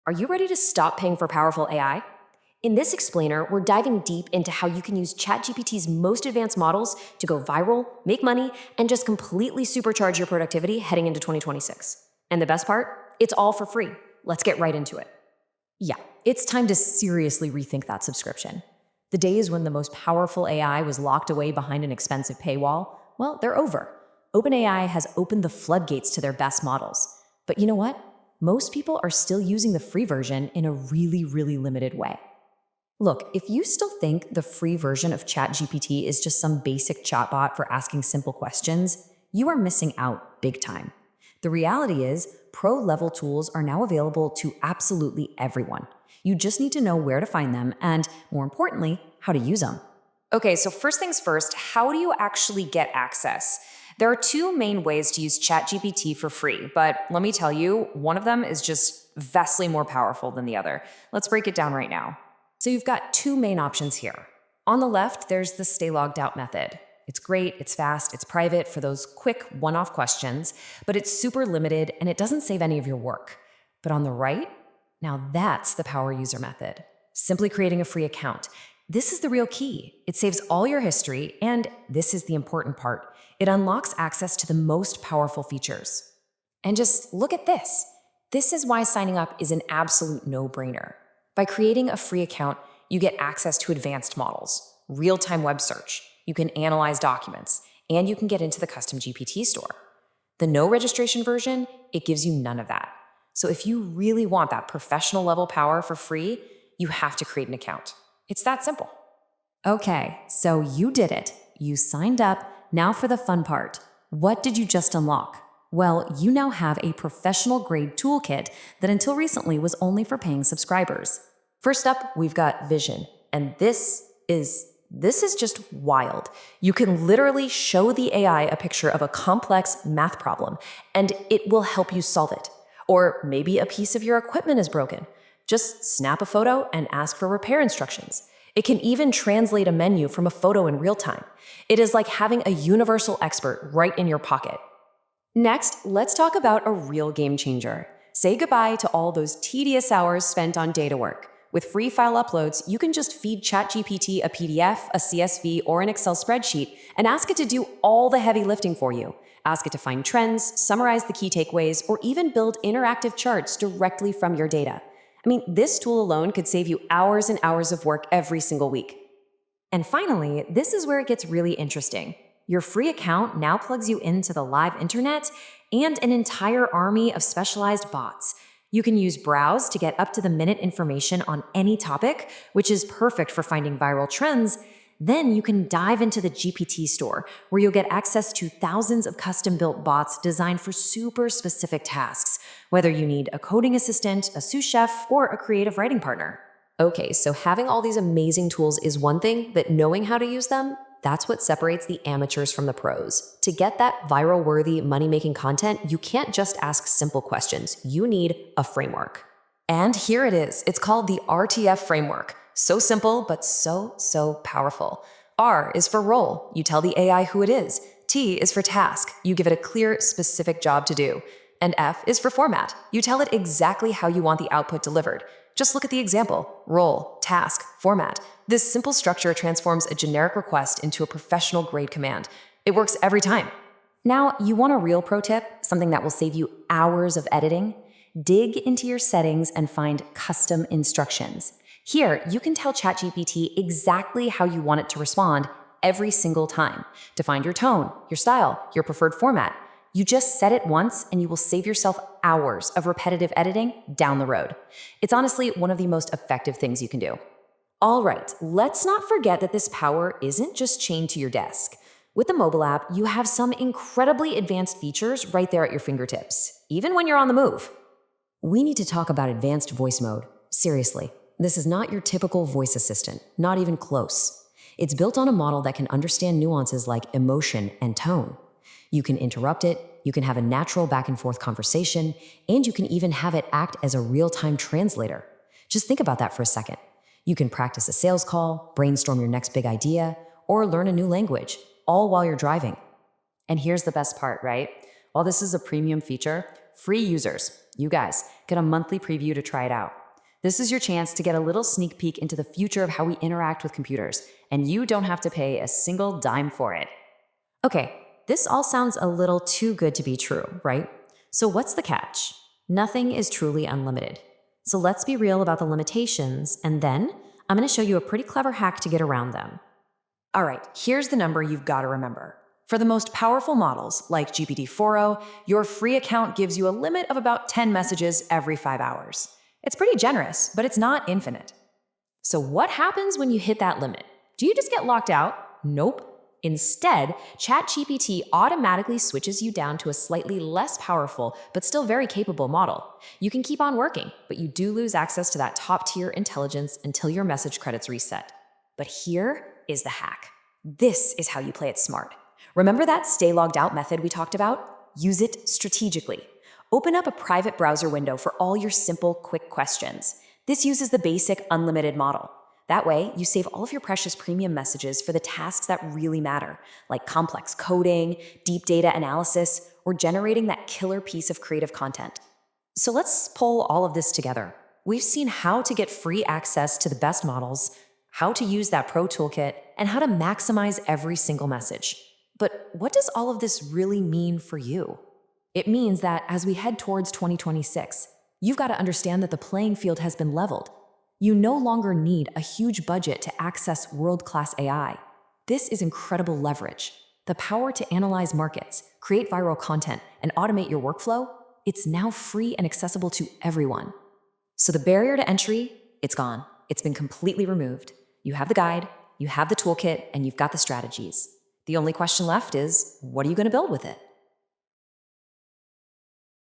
Are you ready to stop paying for powerful AI? In this explainer, we're diving deep into how you can use ChatGPT's most advanced models to go viral, make money, and just completely supercharge your productivity heading into 2026. And the best part? It's all for free. Let's get right into it. Yeah, it's time to seriously rethink that subscription. The days when the most powerful AI was locked away behind an expensive paywall, well, they're over. OpenAI has opened the floodgates to their best models. But you know what? Most people are still using the free version in a really limited way. Look, if you still think the free version of ChatGPT is just some basic chatbot for asking simple questions, you are missing out big time. The reality is, pro-level tools are now available to absolutely everyone. You just need to know where to find them and, more importantly, how to use them. Okay, so first things first, how do you actually get access? There are two main ways to use ChatGPT for free, but let me tell you, one of them is just vastly more powerful than the other. Let's break it down right now. So you've got two main options here. On the left, there's the stay logged out method. It's great, it's fast, it's private for those quick one-off questions, but it's super limited and it doesn't save any of your work. But on the right, now that's the power user method. Simply creating a free account. This is the real key. It saves all your history, and this is the important part. It unlocks access to the most powerful features. And just look at this. This is why signing up is an absolute no-brainer. By creating a free account, you get access to advanced models, real-time web search, you can analyze documents, and you can get into the custom GPT store. The no registration version, it gives you none of that. So if you really want that professional level power for free, you have to create an account. It's that simple. Okay, so you did it. You signed up. Now for the fun part. What did you just unlock? Well, you now have a professional-grade toolkit that until recently was only for paying subscribers. First up, we've got Vision, and this is just wild. You can literally show the AI a picture of a complex math problem, and it will help you solve it. Or maybe a piece of your equipment is broken. Just snap a photo and ask for repair instructions. It can even translate a menu from a photo in real time. It is like having a universal expert right in your pocket. Next, let's talk about a real game changer. Say goodbye to all those tedious hours spent on data work. With free file uploads, you can just feed ChatGPT a PDF, a CSV, or an Excel spreadsheet and ask it to do all the heavy lifting for you. Ask it to find trends, summarize the key takeaways, or even build interactive charts directly from your data. I mean, this tool alone could save you hours and hours of work every single week. And finally, this is where it gets really interesting. Your free account now plugs you into the live internet and an entire army of specialized bots. You can use Browse to get up-to-the-minute information on any topic, which is perfect for finding viral trends. Then you can dive into the GPT store, where you'll get access to thousands of custom-built bots designed for super specific tasks, whether you need a coding assistant, a sous chef, or a creative writing partner. Okay, so having all these amazing tools is one thing, but knowing how to use them, that's what separates the amateurs from the pros. To get that viral-worthy, money-making content, you can't just ask simple questions. You need a framework. And here it is. It's called the RTF framework. So simple, but so powerful. R is for role. You tell the AI who it is. T is for task. You give it a clear, specific job to do. And F is for format. You tell it exactly how you want the output delivered. Just look at the example. Role, task, format. This simple structure transforms a generic request into a professional-grade command. It works every time. Now, you want a real pro tip? Something that will save you hours of editing? Dig into your settings and find custom instructions. Here, you can tell ChatGPT exactly how you want it to respond every single time. Define your tone, your style, your preferred format. You just set it once and you will save yourself hours of repetitive editing down the road. It's honestly one of the most effective things you can do. All right, let's not forget that this power isn't just chained to your desk. With the mobile app, you have some incredibly advanced features right there at your fingertips, even when you're on the move. We need to talk about advanced voice mode. Seriously, this is not your typical voice assistant, not even close. It's built on a model that can understand nuances like emotion and tone. You can interrupt it, you can have a natural back-and-forth conversation, and you can even have it act as a real-time translator. Just think about that for a second. You can practice a sales call, brainstorm your next big idea, or learn a new language, all while you're driving. And here's the best part, right? While this is a premium feature, free users, you guys, get a monthly preview to try it out. This is your chance to get a little sneak peek into the future of how we interact with computers, and you don't have to pay a single dime for it. Okay, this all sounds a little too good to be true, right? So what's the catch? Nothing is truly unlimited. So let's be real about the limitations, and then I'm going to show you a pretty clever hack to get around them. All right, here's the number you've got to remember. For the most powerful models, like GPT-4o, your free account gives you a limit of about 10 messages every 5 hours. It's pretty generous, but it's not infinite. So what happens when you hit that limit? Do you just get locked out? Nope. Instead, ChatGPT automatically switches you down to a slightly less powerful, but still very capable model. You can keep on working, but you do lose access to that top-tier intelligence until your message credits reset. But here is the hack. This is how you play it smart. Remember that stay logged out method we talked about? Use it strategically. Open up a private browser window for all your simple, quick questions. This uses the basic unlimited model. That way, you save all of your precious premium messages for the tasks that really matter, like complex coding, deep data analysis, or generating that killer piece of creative content. So let's pull all of this together. We've seen how to get free access to the best models, how to use that pro toolkit, and how to maximize every single message. But what does all of this really mean for you? It means that as we head towards 2026, you've got to understand that the playing field has been leveled. You no longer need a huge budget to access world-class AI. This is incredible leverage. The power to analyze markets, create viral content, and automate your workflow, it's now free and accessible to everyone. So the barrier to entry, it's gone. It's been completely removed. You have the guide, you have the toolkit, and you've got the strategies. The only question left is, what are you going to build with it?